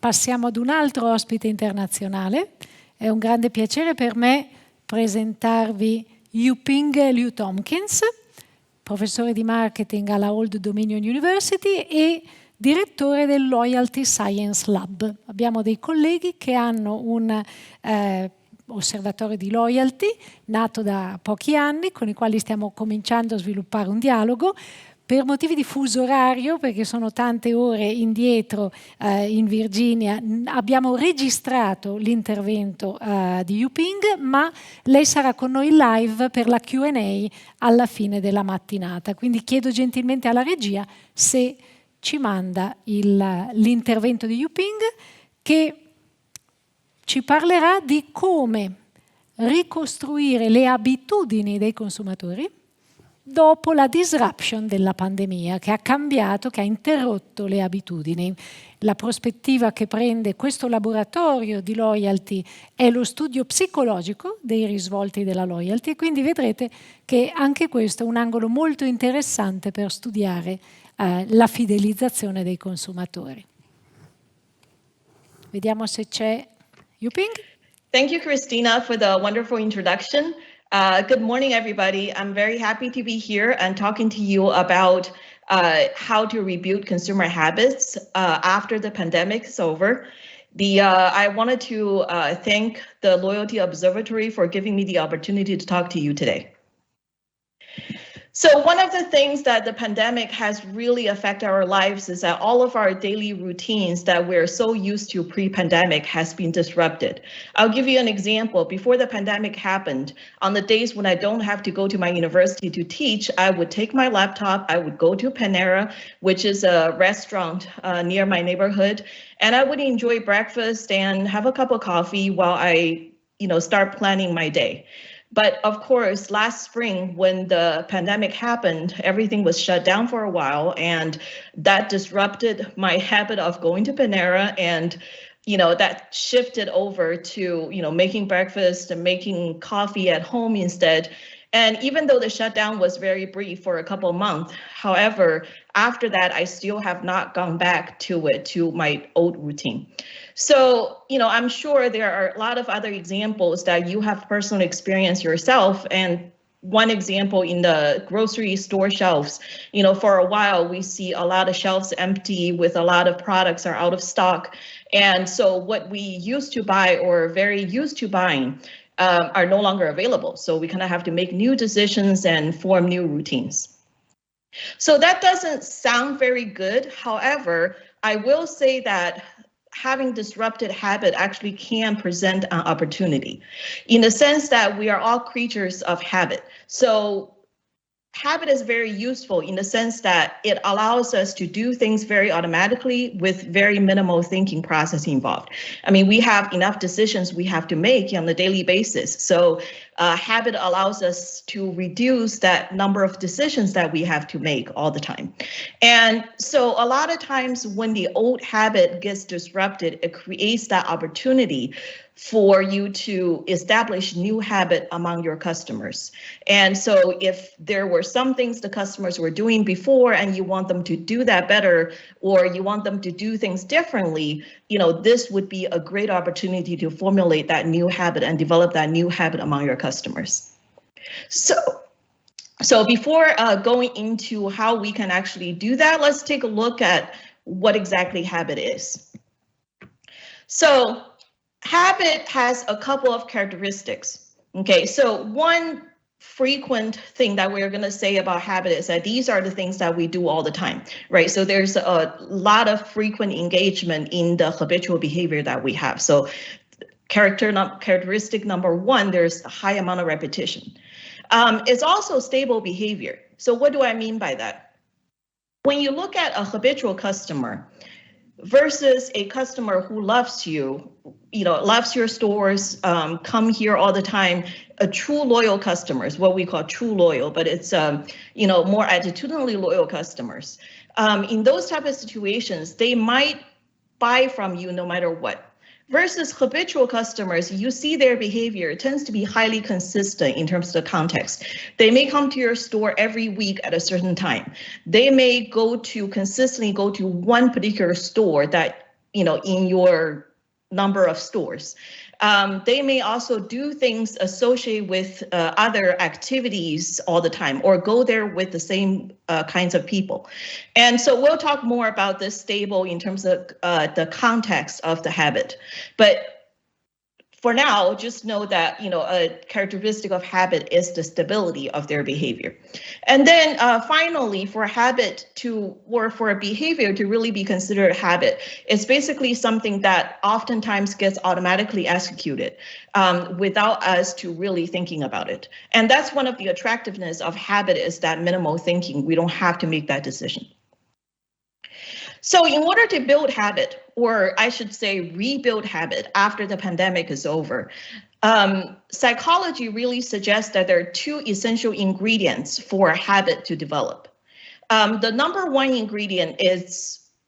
passiamo ad un altro ospite internazionale. È un grande piacere per me presentarvi Yuping Liu-Thompkins, professore di marketing alla Old Dominion University e direttore del Loyalty Science Lab. Abbiamo dei colleghi che hanno un osservatorio di loyalty nato da pochi anni, con i quali stiamo cominciando a sviluppare un dialogo. Per motivi di fuso orario, perché sono tante ore indietro in Virginia, abbiamo registrato l'intervento di Yuping, ma lei sarà con noi live per la Q&A alla fine della mattinata. Quindi chiedo gentilmente alla regia se ci manda l'intervento di Yuping, che ci parlerà di come ricostruire le abitudini dei consumatori dopo la disruption della pandemia, che ha cambiato, che ha interrotto le abitudini. La prospettiva che prende questo laboratorio di loyalty è lo studio psicologico dei risvolti della loyalty, e quindi vedrete che anche questo è un angolo molto interessante per studiare la fidelizzazione dei consumatori. Vediamo se c'è Yuping. Thank you, Christina, for the wonderful introduction. Good morning, everybody. I'm very happy to be here and talking to you about how to rebuild consumer habits after the pandemic is over. I wanted to thank the Loyalty Observatory for giving me the opportunity to talk to you today. So one of the things that the pandemic has really affected our lives is that all of our daily routines that we're so used to pre-pandemic has been disrupted. I'll give you an example. Before the pandemic happened, on the days when I don't have to go to my university to teach, I would take my laptop, I would go to Panera, which is a restaurant near my neighborhood, and I would enjoy breakfast and have a cup of coffee while I, start planning my day. But of course, last spring, when the pandemic happened, everything was shut down for a while, and that disrupted my habit of going to Panera, and that shifted over to making breakfast and making coffee at home instead. And even though the shutdown was very brief for a couple of months, however, after that, I still have not gone back to my old routine. So, I'm sure there are a lot of other examples that you have personally experienced yourself. And one example in the grocery store shelves, for a while, we see a lot of shelves empty with a lot of products are out of stock. And so what we used to buy or very used to buying are no longer available. So we kind of have to make new decisions and form new routines. So that doesn't sound very good. However, I will say that having disrupted habit actually can present an opportunity in the sense that we are all creatures of habit. So habit is very useful in the sense that it allows us to do things very automatically with very minimal thinking process involved. I mean, we have enough decisions we have to make on a daily basis. So habit allows us to reduce that number of decisions that we have to make all the time. And so a lot of times when the old habit gets disrupted, it creates that opportunity for you to establish new habit among your customers. And so if there were some things the customers were doing before and you want them to do that better, or you want them to do things differently, this would be a great opportunity to formulate that new habit and develop that new habit among your customers. So before going into how we can actually do that, let's take a look at what exactly habit is. So habit has a couple of characteristics. Okay, so one frequent thing that we're going to say about habit is that these are the things that we do all the time, right? So there's a lot of frequent engagement in the habitual behavior that we have. So characteristic number one, there's a high amount of repetition. It's also stable behavior. So what do I mean by that? When you look at a habitual customer versus a customer who loves you, loves your stores, come here all the time, a true loyal customers, what we call true loyal, but it's, more attitudinally loyal customers. In those type of situations, they might buy from you no matter what. Versus habitual customers, you see their behavior tends to be highly consistent in terms of the context. They may come to your store every week at a certain time. They may consistently go to one particular store that in your number of stores. They may also do things associated with other activities all the time, or go there with the same kinds of people. And so we'll talk more about this stable in terms of the context of the habit. But for now, just know that a characteristic of habit is the stability of their behavior. And then finally, for a habit or for a behavior to really be considered a habit, it's basically something that oftentimes gets automatically executed without us to really thinking about it. And that's one of the attractiveness of habit, is that minimal thinking. We don't have to make that decision. So in order to build habit, or I should say rebuild habit after the pandemic is over, psychology really suggests that there are two essential ingredients for a habit to develop. The number one ingredient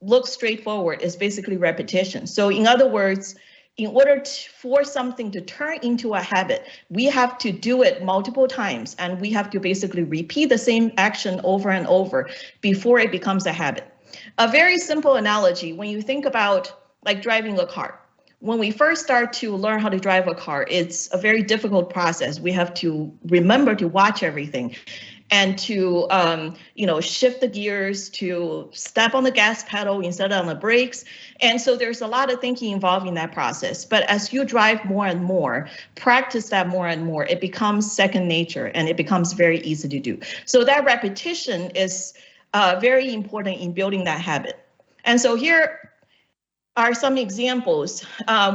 looks straightforward, is basically repetition. So in other words, in order for something to turn into a habit, we have to do it multiple times, and we have to basically repeat the same action over and over before it becomes a habit. A very simple analogy, when you think about like driving a car, when we first start to learn how to drive a car, it's a very difficult process. We have to remember to watch everything and to shift the gears, to step on the gas pedal instead of on the brakes. And so there's a lot of thinking involved in that process. But as you drive more and more, practice that more and more, it becomes second nature, and it becomes very easy to do. So that repetition is very important in building that habit. And so here are some examples.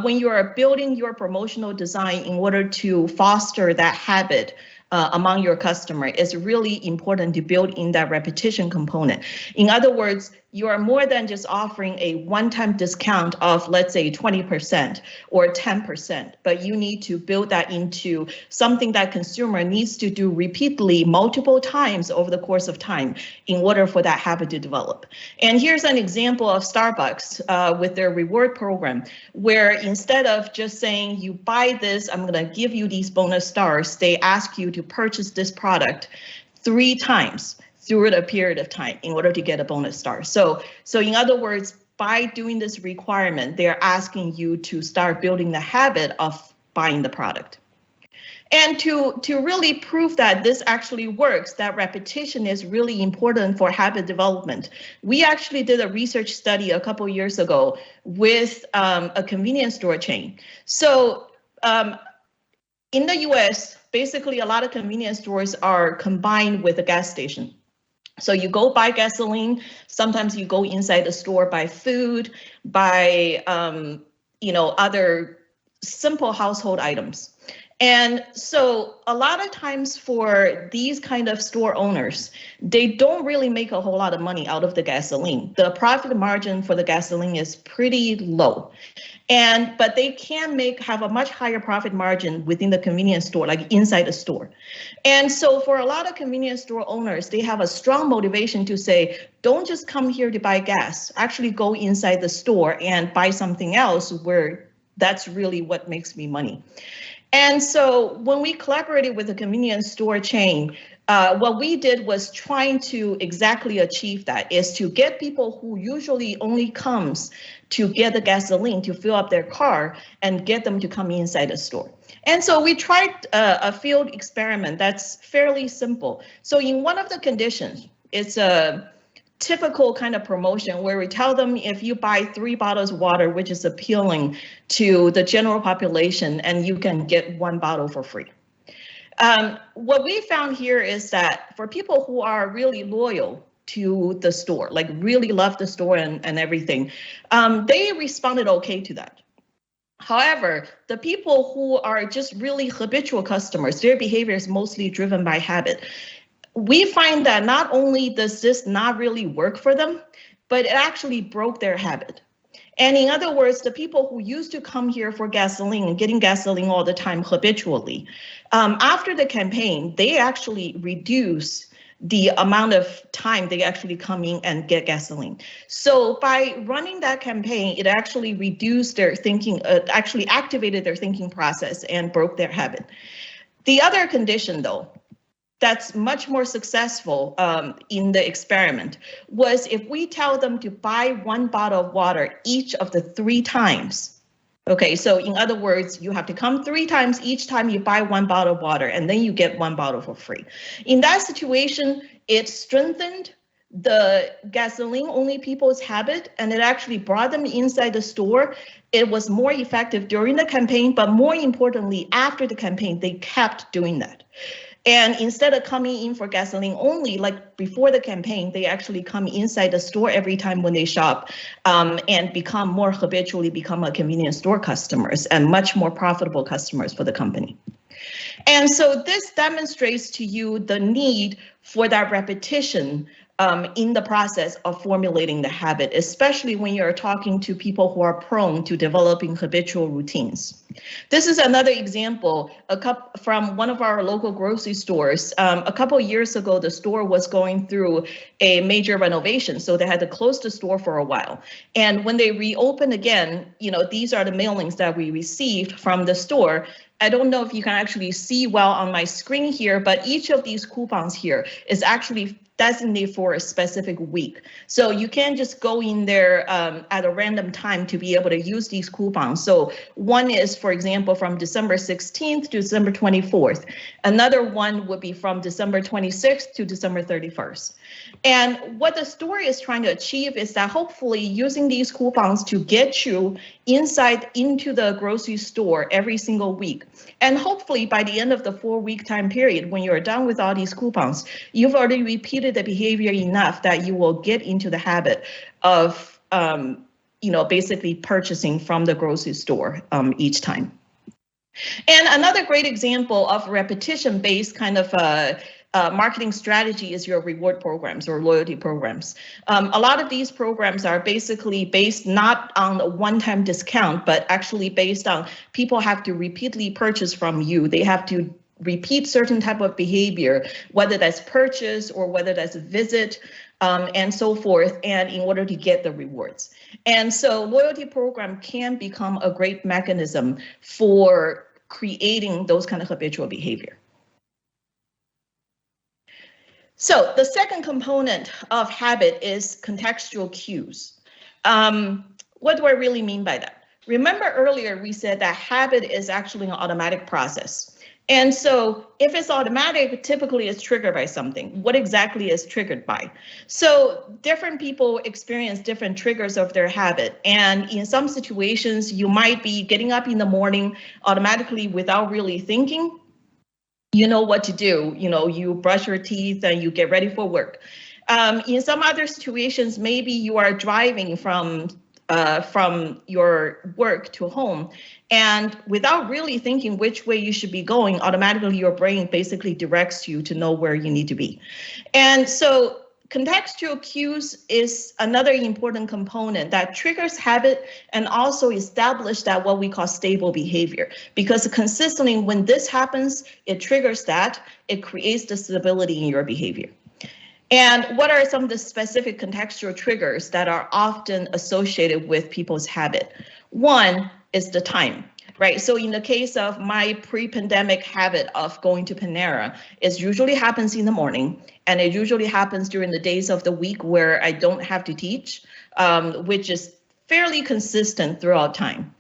When you are building your promotional design in order to foster that habit among your customer, it's really important to build in that repetition component. In other words, you are more than just offering a one-time discount of, let's say, 20% or 10%, but you need to build that into something that consumer needs to do repeatedly multiple times over the course of time in order for that habit to develop. And here's an example of Starbucks with their reward program, where instead of just saying, you buy this, I'm going to give you these bonus stars, they ask you to purchase this product 3 times through a period of time in order to get a bonus star. So in other words, by doing this requirement, they're asking you to start building the habit of buying the product. And to really prove that this actually works, that repetition is really important for habit development, we actually did a research study a couple years ago with a convenience store chain. So in the US, basically a lot of convenience stores are combined with a gas station. So you go buy gasoline, sometimes you go inside the store, buy food, buy other simple household items. And so a lot of times for these kind of store owners, they don't really make a whole lot of money out of the gasoline. The profit margin for the gasoline is pretty low. But they can have a much higher profit margin within the convenience store, like inside the store. And so for a lot of convenience store owners, they have a strong motivation to say, don't just come here to buy gas, actually go inside the store and buy something else where that's really what makes me money. And so when we collaborated with the convenience store chain, what we did was trying to exactly achieve that, is to get people who usually only comes to get the gasoline to fill up their car and get them to come inside the store. And so we tried a field experiment that's fairly simple. So in one of the conditions, it's a typical kind of promotion where we tell them, if you buy 3 bottles of water, which is appealing to the general population, and you can get 1 bottle for free. What we found here is that for people who are really loyal to the store, like really love the store and everything, they responded okay to that. However, the people who are just really habitual customers, their behavior is mostly driven by habit. We find that not only does this not really work for them, but it actually broke their habit. And in other words, the people who used to come here for gasoline and getting gasoline all the time habitually, after the campaign, they actually reduce the amount of time they actually come in and get gasoline. So by running that campaign, it actually reduced their thinking, actually activated their thinking process and broke their habit. The other condition though, that's much more successful in the experiment was if we tell them to buy 1 bottle of water each of the 3 times. Okay, so in other words, you have to come 3 times each time you buy 1 bottle of water, and then you get 1 bottle for free. In that situation, it strengthened the gasoline-only people's habit, and it actually brought them inside the store. It was more effective during the campaign, but more importantly, after the campaign, they kept doing that. And instead of coming in for gasoline only, like before the campaign, they actually come inside the store every time when they shop and become more habitually become a convenience store customers and much more profitable customers for the company. And so this demonstrates to you the need for that repetition in the process of formulating the habit, especially when you're talking to people who are prone to developing habitual routines. This is another example from one of our local grocery stores. A couple of years ago, the store was going through a major renovation, so they had to close the store for a while. And when they reopened again, these are the mailings that we received from the store. I don't know if you can actually see well on my screen here, but each of these coupons here is actually designated for a specific week. So you can't just go in there at a random time to be able to use these coupons. So one is, for example, from December 16th to December 24th. Another one would be from December 26th to December 31st. And what the store is trying to achieve is that hopefully using these coupons to get you into the grocery store every single week. And hopefully by the end of the 4-week time period, when you're done with all these coupons, you've already repeated the behavior enough that you will get into the habit of, basically purchasing from the grocery store each time. And another great example of repetition-based kind of marketing strategy is your reward programs or loyalty programs. A lot of these programs are basically based not on a one-time discount, but actually based on people have to repeatedly purchase from you. They have to repeat certain type of behavior, whether that's purchase or whether that's a visit, and so forth, and in order to get the rewards. And so loyalty program can become a great mechanism for creating those kind of habitual behavior. So the second component of habit is contextual cues. What do I really mean by that? Remember earlier we said that habit is actually an automatic process. And so if it's automatic, typically it's triggered by something. What exactly is triggered by? So different people experience different triggers of their habit. And in some situations, you might be getting up in the morning automatically without really thinking. You know what to do. You brush your teeth and you get ready for work. In some other situations, maybe you are driving from your work to home, and without really thinking which way you should be going, automatically your brain basically directs you to know where you need to be. And so contextual cues is another important component that triggers habit and also establish that what we call stable behavior, because consistently when this happens, it triggers that, it creates the stability in your behavior. And what are some of the specific contextual triggers that are often associated with people's habit? One is the time, right? So in the case of my pre-pandemic habit of going to Panera, it usually happens in the morning, and it usually happens during the days of the week where I don't have to teach, which is fairly consistent throughout time.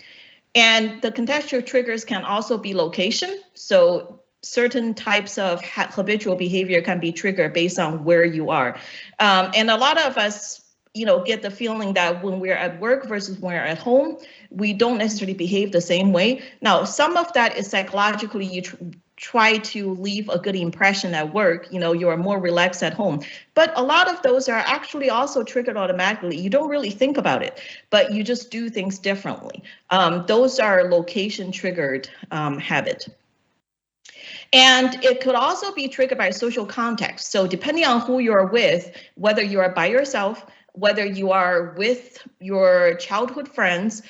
And the contextual triggers can also be location. So certain types of habitual behavior can be triggered based on where you are. And a lot of us, get the feeling that when we're at work versus when we're at home, we don't necessarily behave the same way. Now, some of that is psychologically you try to leave a good impression at work, you are more relaxed at home. But a lot of those are actually also triggered automatically. You don't really think about it, but you just do things differently. Those are location triggered habit. And it could also be triggered by social context. So depending on who you're with, whether you are by yourself, whether you are with your childhood friends,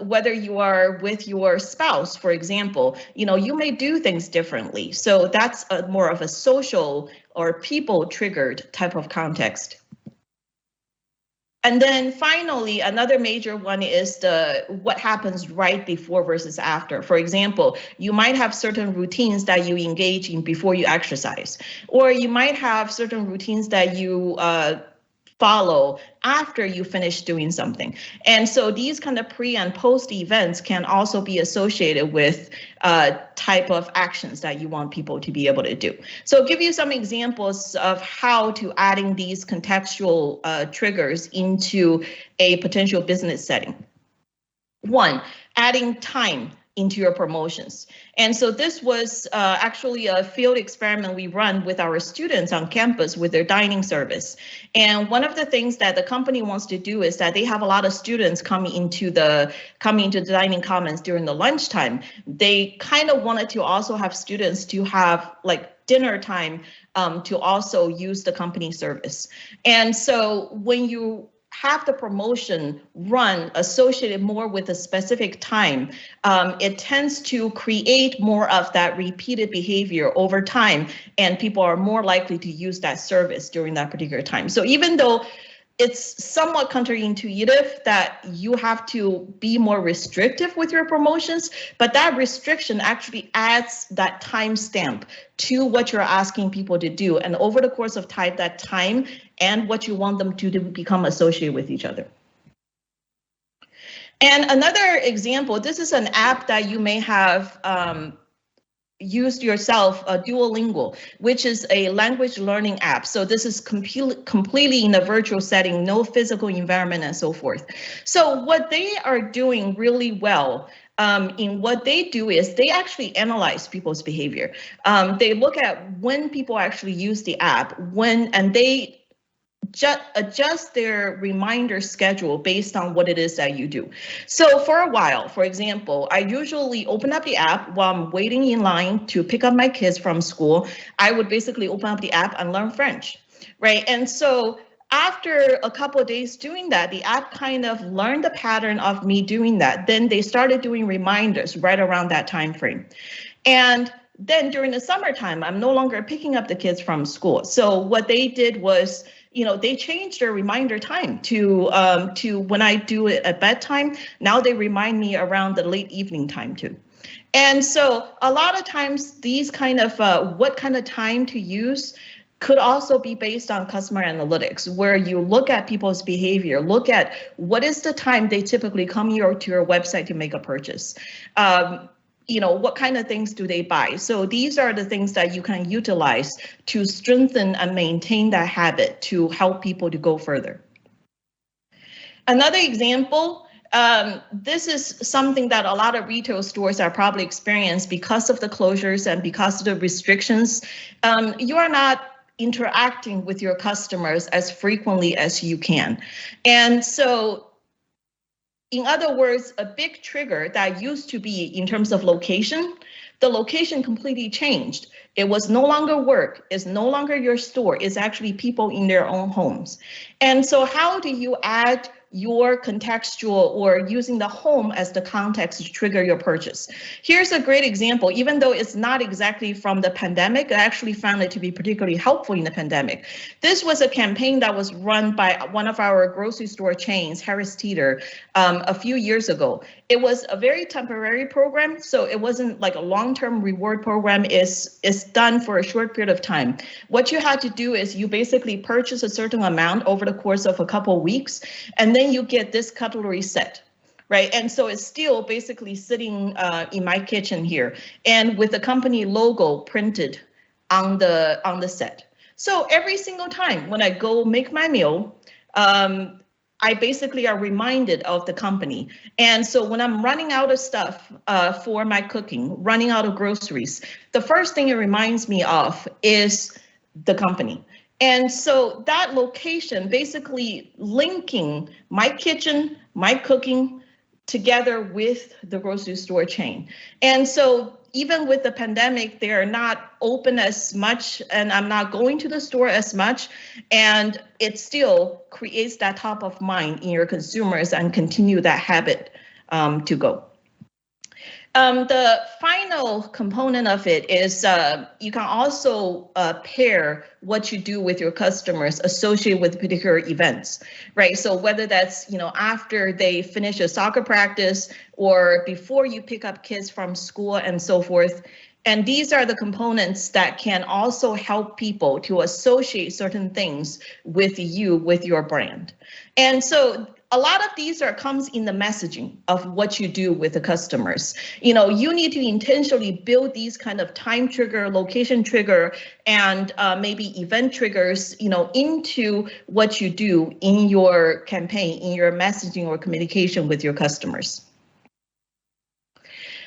whether you are with your spouse, for example, you may do things differently. So that's more of a social or people triggered type of context. And then finally, another major one is what happens right before versus after. For example, you might have certain routines that you engage in before you exercise, or you might have certain routines that you follow after you finish doing something. And so these kind of pre and post events can also be associated with type of actions that you want people to be able to do. So I'll give you some examples of how to adding these contextual triggers into a potential business setting. One, adding time into your promotions. And so this was actually a field experiment we run with our students on campus with their dining service. And one of the things that the company wants to do is that they have a lot of students coming into the dining commons during the lunchtime. They kind of wanted to also have students to have like dinner time to also use the company service. And so when you have the promotion run associated more with a specific time, it tends to create more of that repeated behavior over time, and people are more likely to use that service during that particular time. So even though it's somewhat counterintuitive that you have to be more restrictive with your promotions, but that restriction actually adds that time stamp to what you're asking people to do. And over the course of time, that time and what you want them to do become associated with each other. And another example, this is an app that you may have used yourself, Duolingo, which is a language learning app. So this is completely in a virtual setting, no physical environment and so forth. So what they are doing really well in what they do is they actually analyze people's behavior. They look at when people actually use the app, and they adjust their reminder schedule based on what it is that you do. So for a while, for example, I usually open up the app while I'm waiting in line to pick up my kids from school. I would basically open up the app and learn French, right? And so after a couple of days doing that, the app kind of learned the pattern of me doing that. Then they started doing reminders right around that time frame. And then during the summertime, I'm no longer picking up the kids from school. So what they did was, they changed their reminder time to when I do it at bedtime. Now they remind me around the late evening time too. And so a lot of times these kind of what kind of time to use could also be based on customer analytics, where you look at people's behavior, look at what is the time they typically come to your website to make a purchase. What kind of things do they buy? So these are the things that you can utilize to strengthen and maintain that habit to help people to go further. Another example, this is something that a lot of retail stores are probably experiencing because of the closures and because of the restrictions. You are not interacting with your customers as frequently as you can. And so in other words, a big trigger that used to be in terms of location, the location completely changed. It was no longer work, it's no longer your store, it's actually people in their own homes. And so how do you add your contextual or using the home as the context to trigger your purchase? Here's a great example. Even though it's not exactly from the pandemic, I actually found it to be particularly helpful in the pandemic. This was a campaign that was run by one of our grocery store chains, Harris Teeter, a few years ago. It was a very temporary program, so it wasn't like a long-term reward program. It's done for a short period of time. What you had to do is you basically purchase a certain amount over the course of a couple of weeks, and then you get this cutlery set, right? And so it's still basically sitting in my kitchen here, and with the company logo printed on the set. So every single time when I go make my meal, I basically are reminded of the company. And so when I'm running out of stuff for my cooking, running out of groceries, the first thing it reminds me of is the company. And so that location basically linking my kitchen, my cooking together with the grocery store chain. And so even with the pandemic, they are not open as much, and I'm not going to the store as much, and it still creates that top of mind in your consumers and continue that habit to go. The final component of it is you can also pair what you do with your customers associated with particular events, right? So whether that's, after they finish a soccer practice or before you pick up kids from school and so forth. And these are the components that can also help people to associate certain things with you, with your brand. And so a lot of these comes in the messaging of what you do with the customers. You need to intentionally build these kind of time trigger, location trigger, and maybe event triggers, into what you do in your campaign, in your messaging or communication with your customers.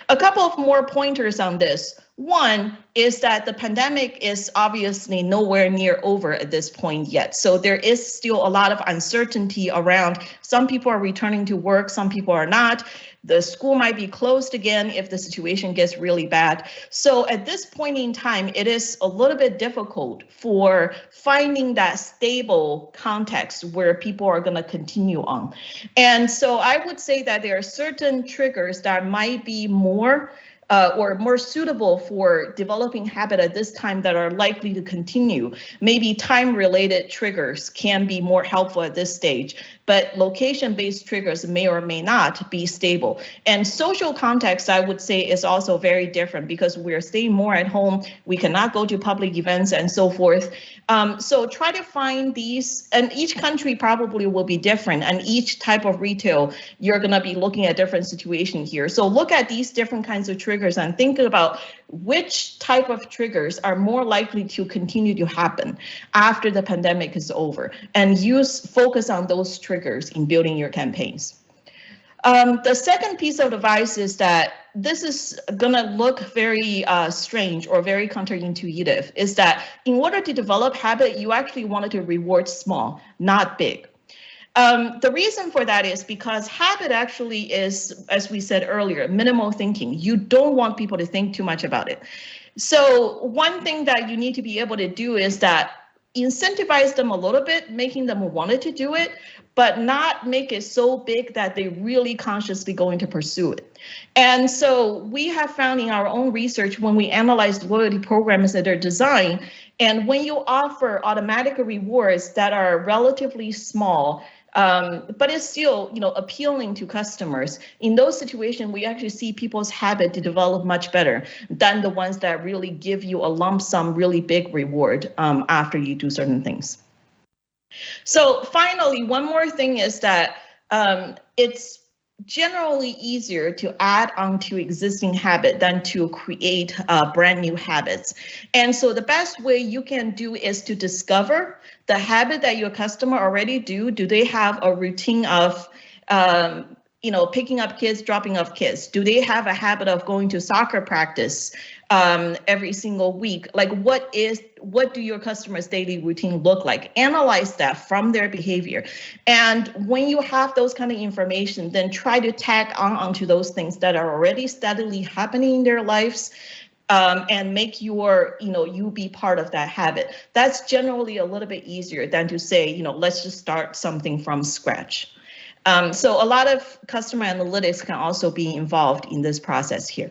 A couple of more pointers on this. One is that the pandemic is obviously nowhere near over at this point yet. So there is still a lot of uncertainty around. Some people are returning to work, some people are not. The school might be closed again if the situation gets really bad. So at this point in time, it is a little bit difficult for finding that stable context where people are going to continue on. And so I would say that there are certain triggers that might be more or more suitable for developing habit at this time that are likely to continue. Maybe time-related triggers can be more helpful at this stage, but location-based triggers may or may not be stable. And social context, I would say, is also very different because we're staying more at home. We cannot go to public events and so forth. So try to find these, and each country probably will be different, and each type of retail, you're going to be looking at different situations here. So look at these different kinds of triggers and think about which type of triggers are more likely to continue to happen after the pandemic is over, and focus on those triggers in building your campaigns. The second piece of advice is that this is going to look very strange or very counterintuitive, is that in order to develop habit, you actually wanted to reward small, not big. The reason for that is because habit actually is, as we said earlier, minimal thinking. You don't want people to think too much about it. So one thing that you need to be able to do is that incentivize them a little bit, making them want to do it, but not make it so big that they really consciously going to pursue it. And so we have found in our own research when we analyze loyalty programs that are designed, and when you offer automatic rewards that are relatively small, but it's still, appealing to customers. In those situations, we actually see people's habit to develop much better than the ones that really give you a lump sum, really big reward after you do certain things. So finally, one more thing is that it's generally easier to add on to existing habit than to create brand new habits. And so the best way you can do is to discover the habit that your customer already do. Do they have a routine of picking up kids, dropping off kids? Do they have a habit of going to soccer practice every single week? Like what do your customers' daily routine look like? Analyze that from their behavior. And when you have those kind of information, then try to tag onto those things that are already steadily happening in their lives. And make you be part of that habit. That's generally a little bit easier than to say, let's just start something from scratch. So a lot of customer analytics can also be involved in this process here.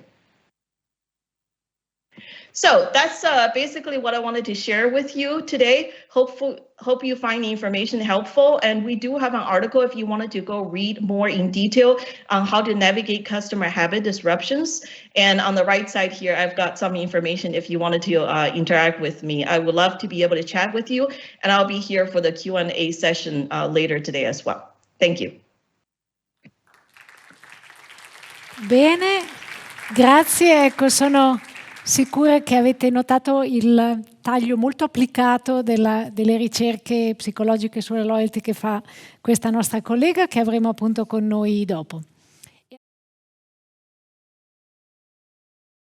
So that's basically what I wanted to share with you today. Hope you find the information helpful. And we do have an article if you wanted to go read more in detail on how to navigate customer habit disruptions. And on the right side here, I've got some information if you wanted to interact with me. I would love to be able to chat with you, and I'll be here for the Q&A session later today as well. Thank you. Bene, grazie. Ecco, sono sicura che avete notato il taglio molto applicato delle ricerche psicologiche sulla loyalty che fa questa nostra collega, che avremo appunto con noi dopo.